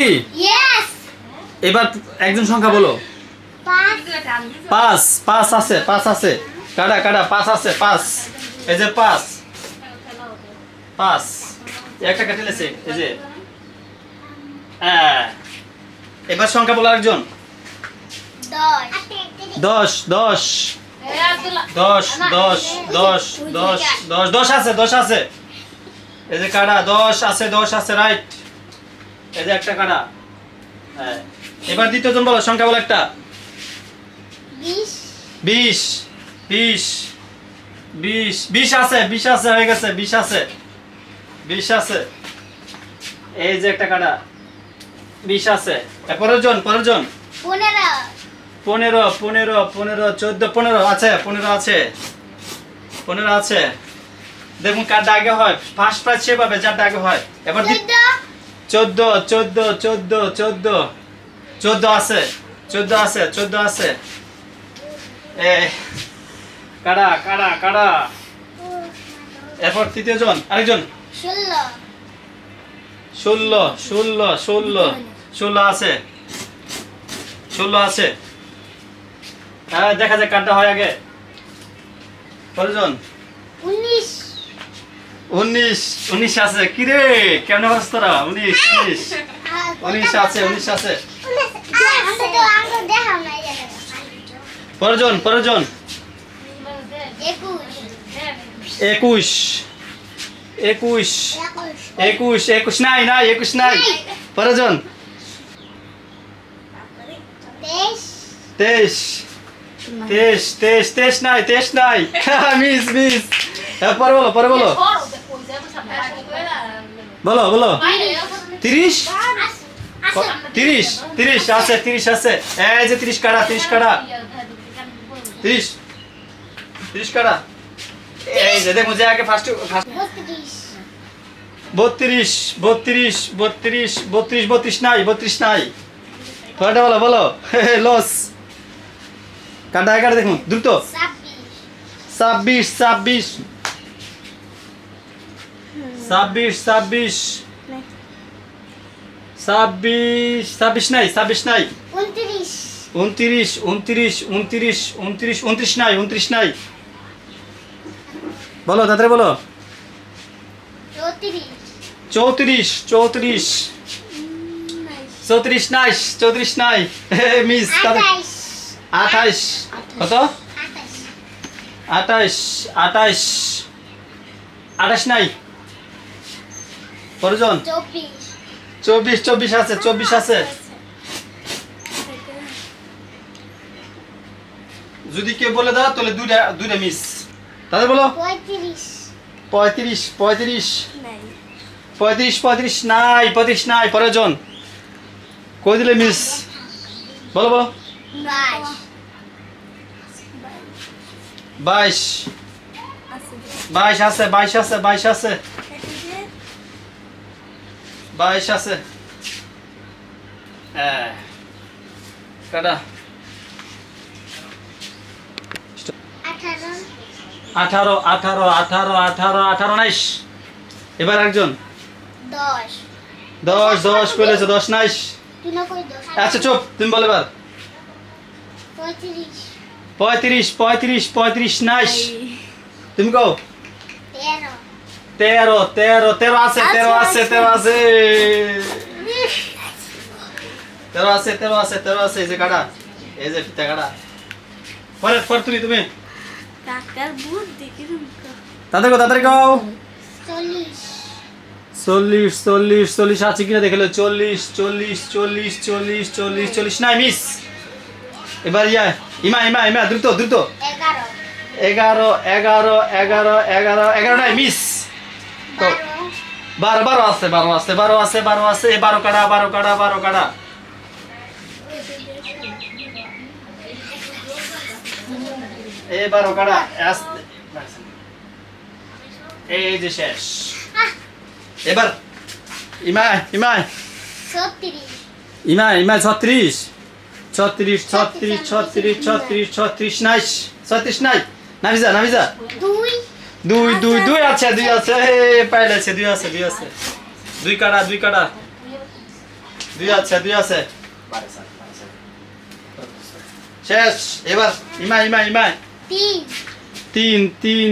Yes. এবার একজন সংখ্যা বলো। 5. 5 5 আছে 5 আছে কাটা কাটা 5 আছে 5 এই যে 5 5 একটা কেটে লেছে এই যে হ্যাঁ এবার সংখ্যা বলো একজন 10. 10 10 10 10 10 10 10 আছে 10 আছে এই যে কাটা 10 আছে রাইট এই যে একটা কাটা হ্যাঁ এবার দ্বিতীয়জন বলো সংখ্যা বলো একটা 20. 20 20 20 20 আছে 20 আছে হয়ে গেছে 20 আছে 20 আছে এই যে একটা কাটা 20 আছে পরের জন 15. 15 15 15 14 15 আছে 15 আছে 15 আছে দেখুন কার্ডটা আগে হয় ফার্স্ট প্রাইজ সে পাবে যারটা আগে হয় এবার 14 14 14 14 14 আছে 14 আছে 14 আছে এই কাড়া কাড়া কাড়া এরপর তৃতীয় জন আরেকজন 16 16 16 16 আছে 16 আছে হ্যাঁ দেখা যায় কার্ডটা হয় আগে কতজন 19. 19 19 আছে কি রে কেমন অবস্থা 19 19 আছে 19 আছে পরজন 21 21 21 নাই 21 নাই পরজন 23 23 নাই মিস পরে বলো বলো 30 আছে 30 আছে এই যে 30 কাটা 30 কাটা এই যে দেখো যে আগে ফার্স্ট 32 নাই পরেরটা বলো লস কাটা কাটা দেখুন দ্রুত 26 নাই 29 নাই বলো তাড়াতাড়ি বলো 34 নাই মিস 28 কত 28 নাই পরজন 24 আছে যদি কেউ বলে দাও তাহলে দুইটা মিস তাহলে বলো 35 নাই পরজন কই দিলে মিস বলো 22 আছে 22 আছে কাটা 18 নাইস এবার একজন 10 কইলেছে 10 নাইস আচ্ছা চুপ তুমি বলো এবার 35 নাইস তুমি কও 13 আছে এই যে কাটা এই যে ফিতা কাটা পর তুমি কাকার বুদ্ধি কিরকম তাড়াতাড়ি গাও 40. 40 আছে কিনা দেখলে 40 নাই মিস এবার ইমা দ্রুত 11 নাই মিস তো 12 আছে 12 কাটা এই 12 কাটা এই যে শেষ এবার ইমা 36 নাইস 36 নাই নাভিজা 2 আছে পাইলেছে 2 আছে 2 কাটা 2 আছে 2 আছে শেষ এবার ইমা ইমা ইমা 3 তিন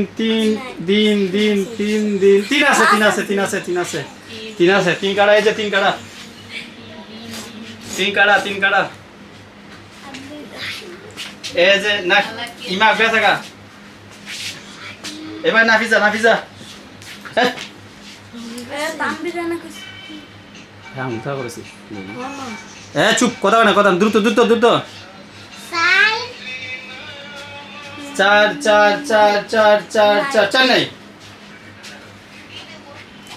আছে 3 কাড়া এই যে 3 কাড়া 3 কাড়া এই যে না ইমা বেসা গা এবার নাফিজা হ্যাঁ তানবিরানা কইছে হ্যাঁ মুথা করেছি চুপ কথা দ্রুত 4 নাই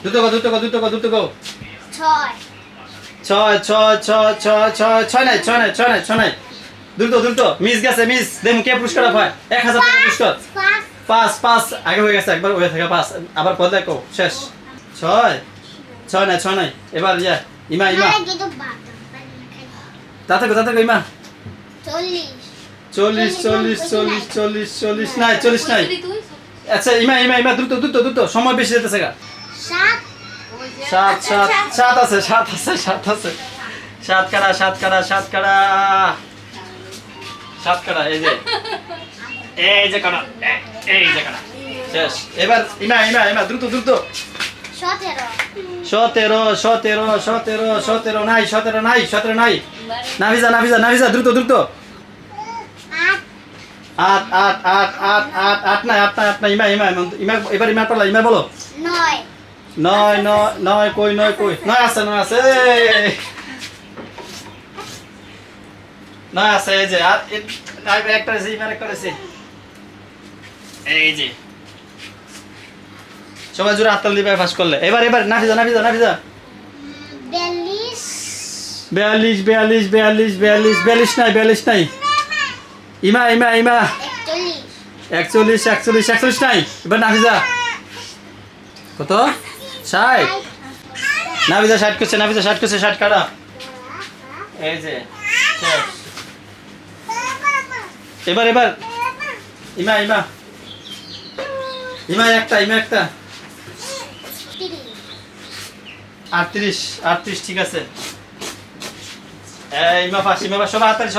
দ্রুত গো 6 নাই দ্রুত মিস গেছে মিস দেম কে পুরস্কার পায় 1000 টাকা পুরস্কার 5 আগে হয়ে গেছে একবার হয়ে থাকে 5 আবার পদ দেখো শেষ 6 নাই এবার ইমা তাতে ইমা 40 নাই 40 নাই আচ্ছা ইমা দ্রুত সময় বেশি যেতেছে গা 7 আছে 7 কাড়া এই যে কাড়া শেষ এবার ইমা দ্রুত 17 নাই নাফিজা দ্রুত 8 নাই ইমা এবার ইমা পারলা ইমা বলো 9 কই 9 আছে 9 আছে এই যে আর একটা আছে ইমার একটা আছে এই যে সবাই জোরে হাততালি দিবে পাস করলে এবার নাফিজা 42 নাই ইমা 41 নাই এবার নাফিজা কত 60 নাফিজা 60 করছে 60 কাটা এই যে শেষ এবার ইমা একটা 38 ঠিক আছে ইমা পাস সবাই হাততালি